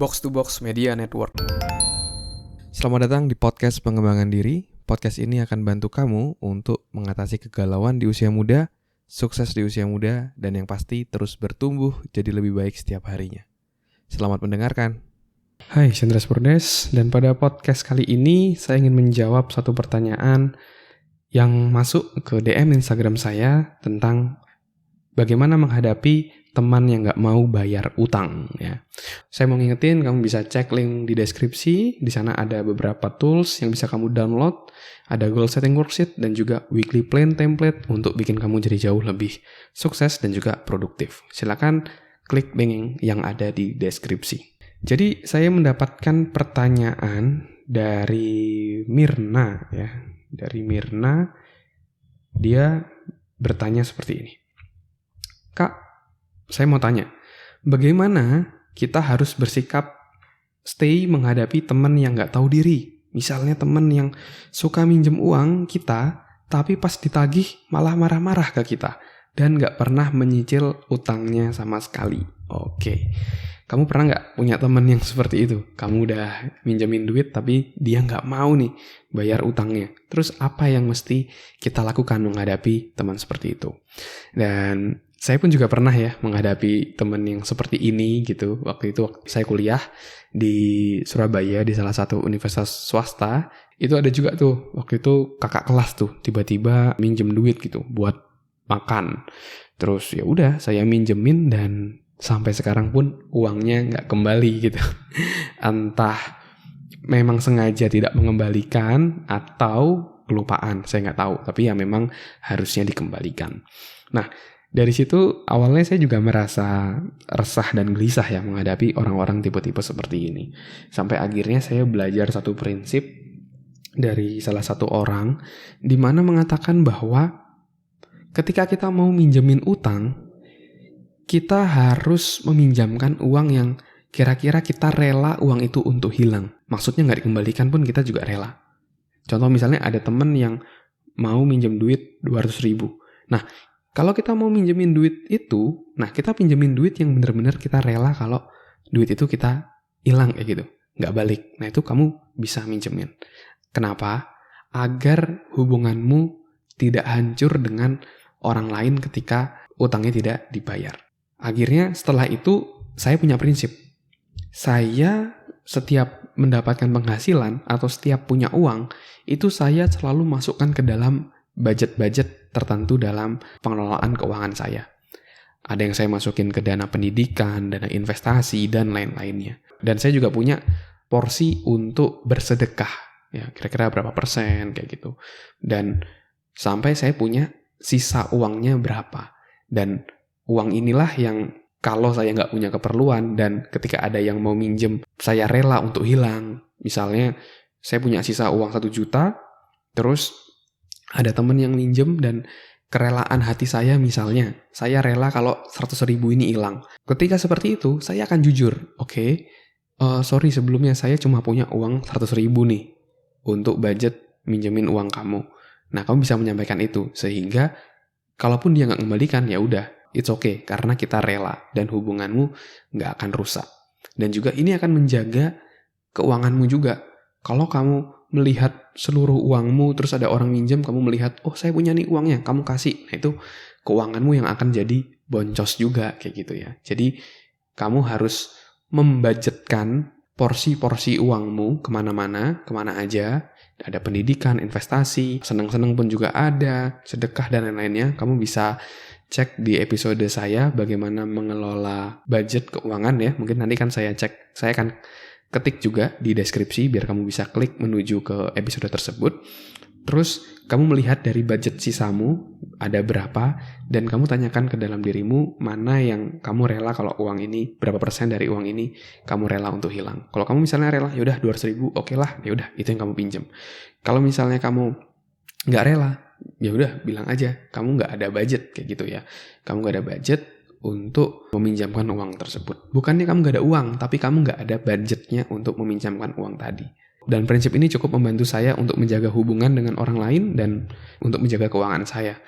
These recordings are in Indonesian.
Box to Box Media Network. Selamat datang di podcast pengembangan diri. Podcast ini akan bantu kamu untuk mengatasi kegalauan di usia muda, sukses di usia muda, dan yang pasti terus bertumbuh jadi lebih baik setiap harinya. Selamat mendengarkan. Hai, Chandra Spurdes, dan pada podcast kali ini saya ingin menjawab satu pertanyaan yang masuk ke DM Instagram saya tentang bagaimana menghadapi teman yang gak mau bayar utang. Ya. Saya mau ngingetin, kamu bisa cek link di deskripsi. Di sana ada beberapa tools yang bisa kamu download. Ada goal setting worksheet dan juga weekly plan template untuk bikin kamu jadi jauh lebih sukses dan juga produktif. Silakan klik link yang ada di deskripsi. Jadi saya mendapatkan pertanyaan dari Mirna. Ya. Dari Mirna, dia bertanya seperti ini. Kak, saya mau tanya, bagaimana kita harus bersikap stay menghadapi teman yang gak tahu diri? Misalnya teman yang suka minjem uang kita, tapi pas ditagih malah marah-marah ke kita, dan gak pernah menyicil utangnya sama sekali. Oke, kamu pernah gak punya teman yang seperti itu? Kamu udah minjemin duit, tapi dia gak mau nih bayar utangnya. Terus apa yang mesti kita lakukan menghadapi teman seperti itu? Dan saya pun juga pernah ya menghadapi teman yang seperti ini gitu. Waktu itu saya kuliah di Surabaya di salah satu universitas swasta. Itu ada juga tuh waktu itu kakak kelas tuh tiba-tiba minjem duit gitu buat makan. Terus ya udah saya minjemin dan sampai sekarang pun uangnya nggak kembali gitu. Entah memang sengaja tidak mengembalikan atau kelupaan, saya nggak tahu. Tapi ya memang harusnya dikembalikan. Nah, dari situ awalnya saya juga merasa resah dan gelisah ya menghadapi orang-orang tipe-tipe seperti ini. Sampai akhirnya saya belajar satu prinsip dari salah satu orang di mana mengatakan bahwa ketika kita mau minjemin utang, kita harus meminjamkan uang yang kira-kira kita rela uang itu untuk hilang. Maksudnya nggak dikembalikan pun kita juga rela. Contoh misalnya ada teman yang mau minjem duit 200.000. Nah, kalau kita mau minjemin duit itu, nah kita pinjemin duit yang benar-benar kita rela kalau duit itu kita hilang kayak gitu, nggak balik. Nah itu kamu bisa minjemin. Kenapa? Agar hubunganmu tidak hancur dengan orang lain ketika utangnya tidak dibayar. Akhirnya setelah itu saya punya prinsip. Saya setiap mendapatkan penghasilan atau setiap punya uang, itu saya selalu masukkan ke dalam budget-budget tertentu dalam pengelolaan keuangan saya. Ada yang saya masukin ke dana pendidikan, dana investasi, dan lain-lainnya. Dan saya juga punya porsi untuk bersedekah. Ya, kira-kira berapa persen, kayak gitu. Dan sampai saya punya sisa uangnya berapa. Dan uang inilah yang kalau saya nggak punya keperluan, dan ketika ada yang mau minjem, saya rela untuk hilang. Misalnya, saya punya sisa uang 1 juta, terus ada teman yang minjem dan kerelaan hati saya misalnya, saya rela kalau 100.000 ini hilang. Ketika seperti itu, saya akan jujur. Oke, sorry sebelumnya saya cuma punya uang 100.000 nih untuk budget minjemin uang kamu. Nah, kamu bisa menyampaikan itu sehingga kalaupun dia nggak kembalikan, ya udah, it's okay karena kita rela dan hubunganmu nggak akan rusak. Dan juga ini akan menjaga keuanganmu juga. Kalau kamu melihat seluruh uangmu, terus ada orang minjem, kamu melihat, oh saya punya nih uangnya, kamu kasih. Nah itu keuanganmu yang akan jadi boncos juga, kayak gitu ya. Jadi kamu harus membudgetkan porsi-porsi uangmu kemana-mana, kemana aja. Ada pendidikan, investasi, senang-senang pun juga ada, sedekah dan lain-lainnya. Kamu bisa cek di episode saya bagaimana mengelola budget keuangan ya. Mungkin nanti kan saya akan ketik juga di deskripsi biar kamu bisa klik menuju ke episode tersebut. Terus kamu melihat dari budget sisamu ada berapa dan kamu tanyakan ke dalam dirimu mana yang kamu rela kalau uang ini, berapa persen dari uang ini kamu rela untuk hilang. Kalau kamu misalnya rela ya udah 200.000, oke lah, ya udah itu yang kamu pinjam. Kalau misalnya kamu nggak rela, ya udah bilang aja kamu nggak ada budget kayak gitu ya. Kamu nggak ada budget untuk meminjamkan uang tersebut. Bukannya kamu gak ada uang, tapi kamu gak ada budgetnya untuk meminjamkan uang tadi. Dan prinsip ini cukup membantu saya untuk menjaga hubungan dengan orang lain dan untuk menjaga keuangan saya.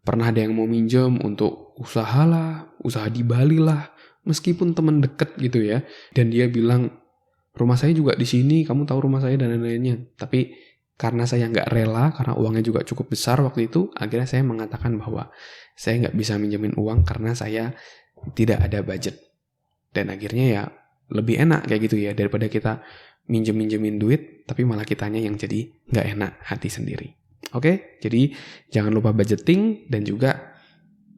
Pernah ada yang mau minjem untuk usaha lah, usaha di Bali lah, meskipun teman deket gitu ya, dan dia bilang rumah saya juga di sini, kamu tahu rumah saya dan lain-lainnya. Tapi karena saya nggak rela, karena uangnya juga cukup besar waktu itu, akhirnya saya mengatakan bahwa saya nggak bisa minjemin uang karena saya tidak ada budget. Dan akhirnya ya lebih enak kayak gitu ya, daripada kita minjemin duit, tapi malah kitanya yang jadi nggak enak hati sendiri. Oke, jadi jangan lupa budgeting dan juga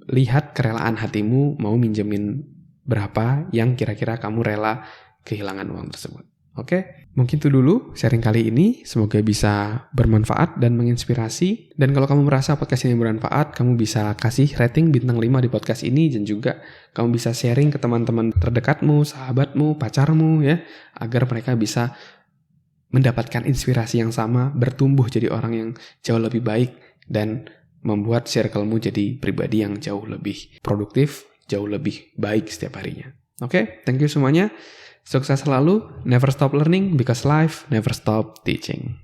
lihat kerelaan hatimu mau minjemin berapa yang kira-kira kamu rela kehilangan uang tersebut. Oke, mungkin itu dulu sharing kali ini. Semoga bisa bermanfaat dan menginspirasi. Dan kalau kamu merasa podcast ini bermanfaat, kamu bisa kasih rating bintang 5 di podcast ini. Dan juga kamu bisa sharing ke teman-teman terdekatmu, sahabatmu, pacarmu ya, agar mereka bisa mendapatkan inspirasi yang sama, bertumbuh jadi orang yang jauh lebih baik, dan membuat circle-mu jadi pribadi yang jauh lebih produktif, jauh lebih baik setiap harinya. Oke, thank you semuanya. Sukses selalu, never stop learning because life never stop teaching.